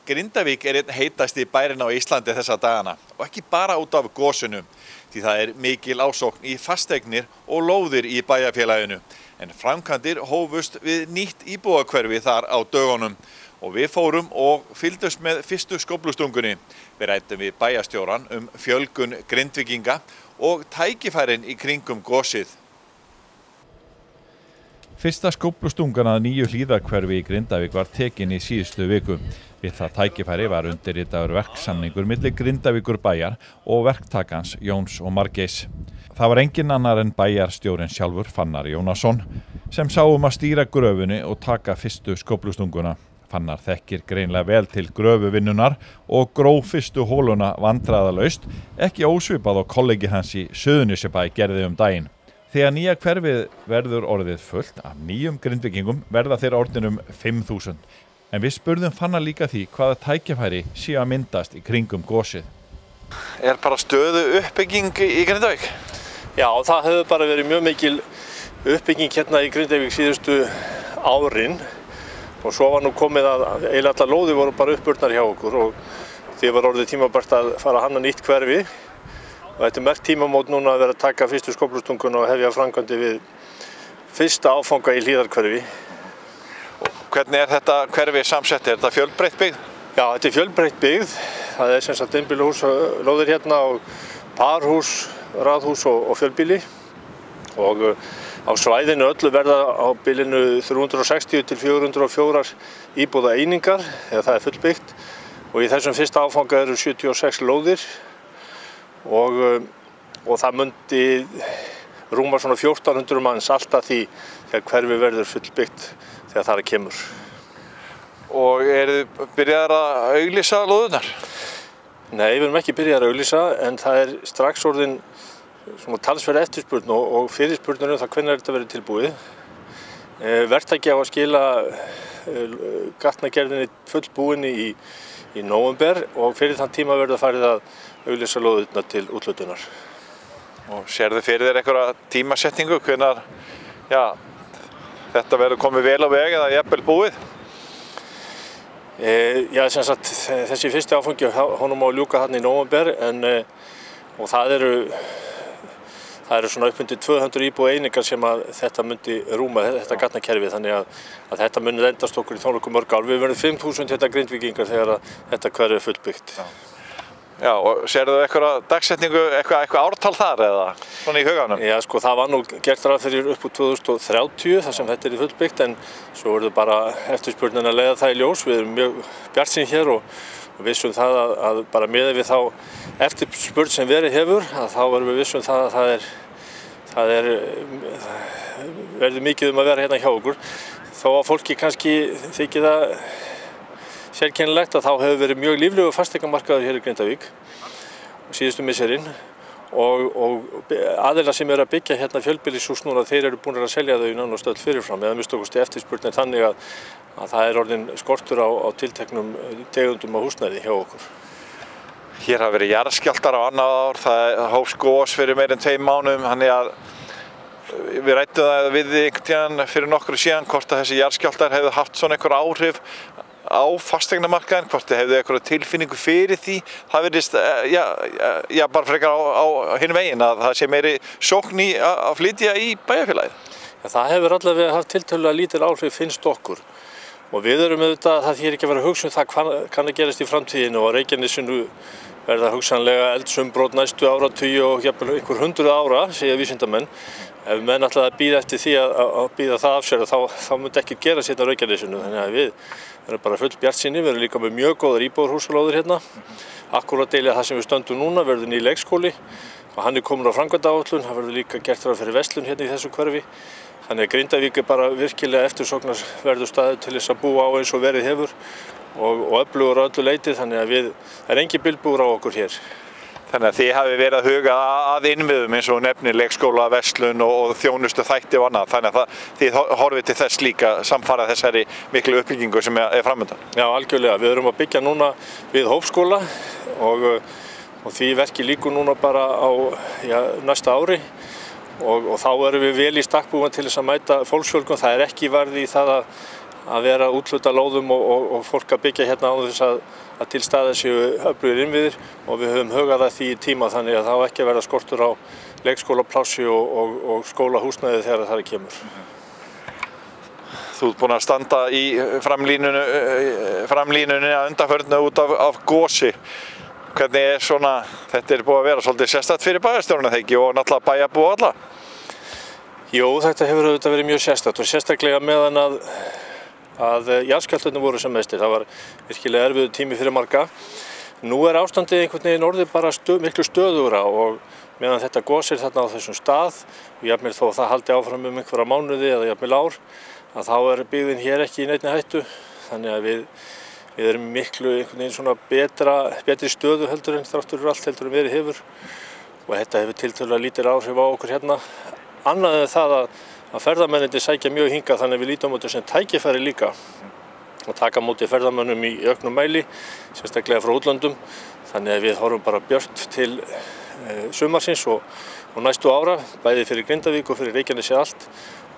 Grindavík einn heitasti bærinn á Íslandi þessa dagana og ekki bara út af gosinu því það mikil ásókn í fasteignir og lóðir í bæjarfélaginu en framkvæmdir hófust við nýtt íbúðahverfi þar á dögunum og við fórum og fylgdust með fyrstu skóflustungunni. Við ræddum við bæjarstjóran fjölgun Grindvíkinga og tækifærin í kringum gosið. Fyrsta skóflustungan að nýju hlíðarhverfi í Grindavík var tekin í síðustu viku. Við það tækifæri var undirritaður verksamningur milli Grindavíkurbæjar og verktakans Jóns og Margeirs. Það var engin annar en bæjarstjórinn sjálfur, Fannar Jónasson, sem sá að stýra gröfunni og taka fyrstu skóflustunguna. Fannar þekkir greinlega vel til gröfuvinnunar og gróf fyrstu hóluna vandræðalaust, ekki ósvipað á kollegi hans í Suðurnesjabæ gerði daginn. Þegar nýja hverfið verður orðið fullt af nýjum Grindvíkingum verða þeir orðin 5.000. En við spurðum Fannar líka því hvaða tækifæri sé að myndast í kringum gosið. Bara stöðu uppbygging í Grindavík? Já, það hefur bara verið mjög mikil uppbygging hérna í Grindavík síðustu árin og svo var nú komið að eiginlega allar lóðir voru bara uppurnar hjá okkur og því var orðið tímabært að fara að hanna nýtt hverfi og þetta merkt tímamót núna að vera að taka fyrstu skóflustunguna og hefja framkvæmdir við fyrsta áfanga í hlíðarhverfi. Hvernig þetta hverfi samsett? Er þetta fjölbreytt byggð? Já, þetta er fjölbreytt byggð. Það sem sagt einbýlishús lóðir hérna og parhús, raðhús og fjölbýli og á svæðinu öllu verða á bilinu 360 til 404 íbúða einingar eða það er fullbyggt og í þessum fyrsta áfanga eru 76 lóðir og það myndi rúma svona 1400 manns alltaf því þegar hverfi verður fullbyggt þegar það kemur. Og þið byrjaðar að auglýsa lóðurnar? Nei, við erum ekki byrjaðar að auglýsa en það strax orðin talsverð eftirspurn og fyrirspurnir það hvenær þetta verður tilbúið. Verktaki á að skila gatnagerðinni fullbúinni í nóvember og fyrir þann tíma verður farið að auglýsa lóðurnar til úthlutunar. Og sérðu fyrir þér einhverja tímasetningu hvenær þetta verður komið vel á veg eða jafnvel búið? Já, sem sagt, þessi fyrsti áfangi honum á að ljúka þarna í nóvember og það eru svona uppundir 200 íbúða einingar sem að þetta myndi rúma þetta gatnakerfi þannig að þetta myndi endast okkur í þónokkuð mörg ár. Við verðum 5.000 þetta Grindvíkingar þegar þetta hverfi er fullbyggt. Já, og sérðu eitthvað dagsetningu, eitthvað ártal þar eða svona í huganum? Já, sko, það var nú gert ráð fyrir upp úr 2030 þar sem þetta er fullbyggt en svo verður bara eftirspurnin að leiða það í ljós. Við erum mjög bjartsýn hér og vissum það að bara miðað við þá eftirspurn sem verið hefur að þá erum við vissum það að það verður mikið að vera hérna hjá okkur. Þó að fólki kannski þykir það sérkennilegt að þá hefur verið mjög líflegur fasteignamarkaður hér í Grindavík síðustu misserinn og aðilar sem eru að byggja hérna fjölbýlishús núna þeir eru búin að selja þau nánast öll fyrirfram eða minnst eftirspurnin þannig að það er orðinn skortur á tilteknum tegundum af húsnæði hjá okkur. Hér hafa verið jarðskjálftar á annað ár, það hófst gos fyrir meira en 2 mánuðum, þannig að við ræddum það við einhvern tíðan fyrir nokkru síðan hvort að þessi jarðskjálftar hefðu haft svona einhver áhrif á fasteignamarkaðinn, hvort þið hefðu einhverja tilfinningu fyrir því. Það virðist, bara frekar á hinn veginn að það sé meiri sókn í að flytja í bæjarfélagið. Það hefur allavega haft tiltölulega lítil áhrif finnst okkur og við erum auðvitað það þýðir ekki að vera að hugsa það hvað kann að gerast í framtíðinu og á Reykjanesinu verða hugsanlega eldsumbrot næstu áratugi og jafnvel einhver 100 ára, segja vísindamenn. Ef menn ætla að bíða eftir því að bíða það af sér þá myndi ekki gera sér á Reykjanesinu þannig að við erum bara full bjartsýni, við erum líka með mjög góðar íbúðarhúsalóðir hérna. Akkúrat deilið það sem við stöndum núna verður ný leikskóli og hann komin á framkvæmdaáætlun, það verður líka gert ráð fyrir verslun hérna í þessu hverfi. Þannig að Grindavík bara virkilega eftirsóknarsverður staður til þess að búa á eins og verið hefur og öflugur á öllu leyti þannig að það er engin bilbúr á okkur hér. Þannig að þið hafi verið að huga að innviðum eins og nefnir leikskóla, verslun og þjónustu þætti og annað. Þannig að þið horfið til þess líka samfara þessari miklu uppbyggingu sem er framöndan. Já, algjörlega. Við erum að byggja núna við Hópskóla og því verki líkur núna bara á næsta ári og þá erum við vel í stakk búin til þess að mæta fólksfjölgun. Það er ekki varð í það að vera að úthluta lóðum og fólk að byggja hérna án þess að til staðar séu öflugir innviðir og við höfum hugað að því í tíma þannig að það á ekki að verða skortur á leikskólaplássi og skólahúsnæði þegar það kemur. Þú ert búinn að standa í framlínunni að undanförnu út af gosi. Hvernig svona, þetta búið að vera svolítið sérstakt fyrir bæjarstjórnina þegar ekki og náttúrulega bæjarbúa alla? Jú, þetta hefur auðvitað verið mjög sérstakt og sérstaklega meðan að jarðskjálftarnir voru sem mestir. Það var virkilega erfiður tími fyrir marga. Nú ástandið einhvern veginn orðið bara miklu stöðugra og meðan þetta gos þarna á þessum stað og jafnvel þó það haldi áfram einhverja mánuði eða jafnvel ár, að þá byggðin hér ekki í neinni hættu. Þannig að við erum miklu einhvern veginn svona betri stöðu heldur en þrátt fyrir allt heldur en verið hefur og þetta hefur tiltölulega lítil áhrif á okkur hérna. Annað en það að ferðamennirnir sækja mjög hingað þannig að við lítum á þetta sem tækifæri líka og taka á móti ferðamönnum í auknum mæli, sérstaklega frá útlöndum. Þannig að við horfum bara björt til sumarsins og næstu ára, bæði fyrir Grindavík og fyrir Reykjanesi allt.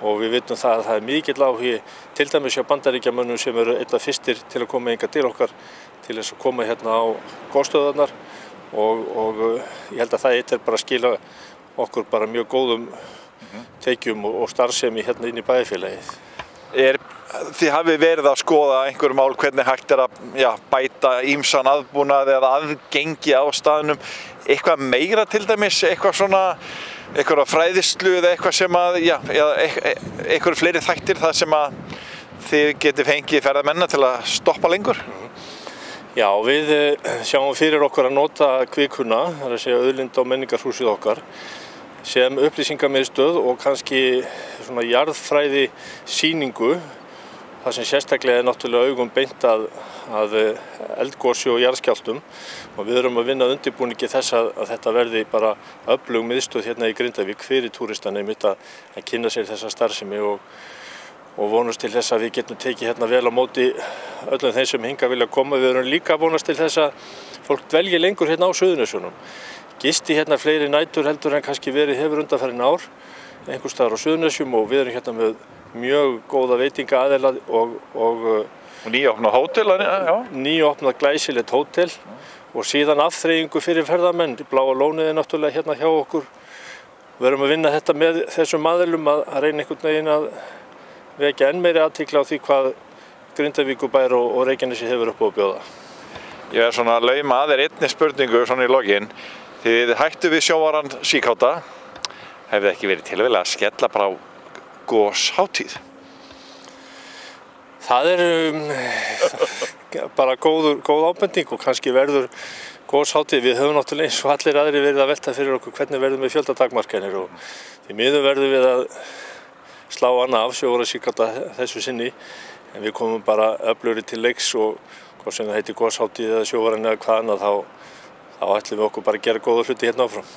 Og við vitum það að það mikill áhugi til dæmis hjá Bandaríkjamönnum sem eru einn af fyrstir til að koma hingað til okkar til þess að koma hérna á gosstöðvarnar og ég held að það bara að skila okkur bara mjög góðum tekjum og starfsemi hérna inn í bæjarfélagið. Þið hafið verið að skoða einhver mál hvernig hægt að bæta ýmsan aðbúnað eða aðgengi á staðnum, eitthvað meira til dæmis, eitthvað svona einhverja fræðslu eða eitthvað sem einhverju fleiri þættir þar sem að þið getið fengið ferðamenn til að stoppa lengur? Já, við sjáum fyrir okkur að nota Kvikuna, það er að segja auðlinda- og menningarhúsið okkar, sem upplýsingamiðstöð og kannski svona jarðfræði sýningu, þar sem sérstaklega náttúrulega augum beint að eldgosi og jarðskjálftum og við erum að vinna að undirbúningi þess að þetta verði bara öflug miðstöð hérna í Grindavík fyrir túristana einmitt að kynna sér þessa starfsemi og vonast til þess að við getum tekið hérna vel á móti öllum þeim sem hingað vilja koma. Við erum líka að vonast til þess að fólk dvelji lengur hérna á Suðurnesjunum. Gisti hérna fleiri nætur heldur en kannski verið hefur undanfarin ár, einhvers staðar á Suðurnesjum og við erum hérna með mjög góða veitingaaðila og nýopnað hótel, nýopnað glæsilegt hótel og síðan afþreyingu fyrir ferðamenn. Bláa lónið náttúrulega hérna hjá okkur. Við erum að vinna þetta með þessum aðilum að reyna einhvern veginn að vekja enn meiri athygli á því hvað Grindavíkurbær og Reykjanesi hefur upp á að bjóða. Ég svona að lauma að þér einni spurningu svona í lokin. Þið hættu við sjóvaran síkáta. Hefði ekki verið tilviljað að skella bara á goshátíð? Það bara góð ábending og kannski verður goshátíð. Við höfum náttúrulega eins og allir aðrir verið að velta fyrir okkur hvernig verðum við fjöldatakmarkanir og því miður verðum við að slá annað af sjóvara síkáta þessu sinni en við komum bara öflugri til leiks og hvort sem það heitir goshátíð eða sjóvaran eða hvað annað þá ætlum við okkur bara að gera góða hluti hérna áfram.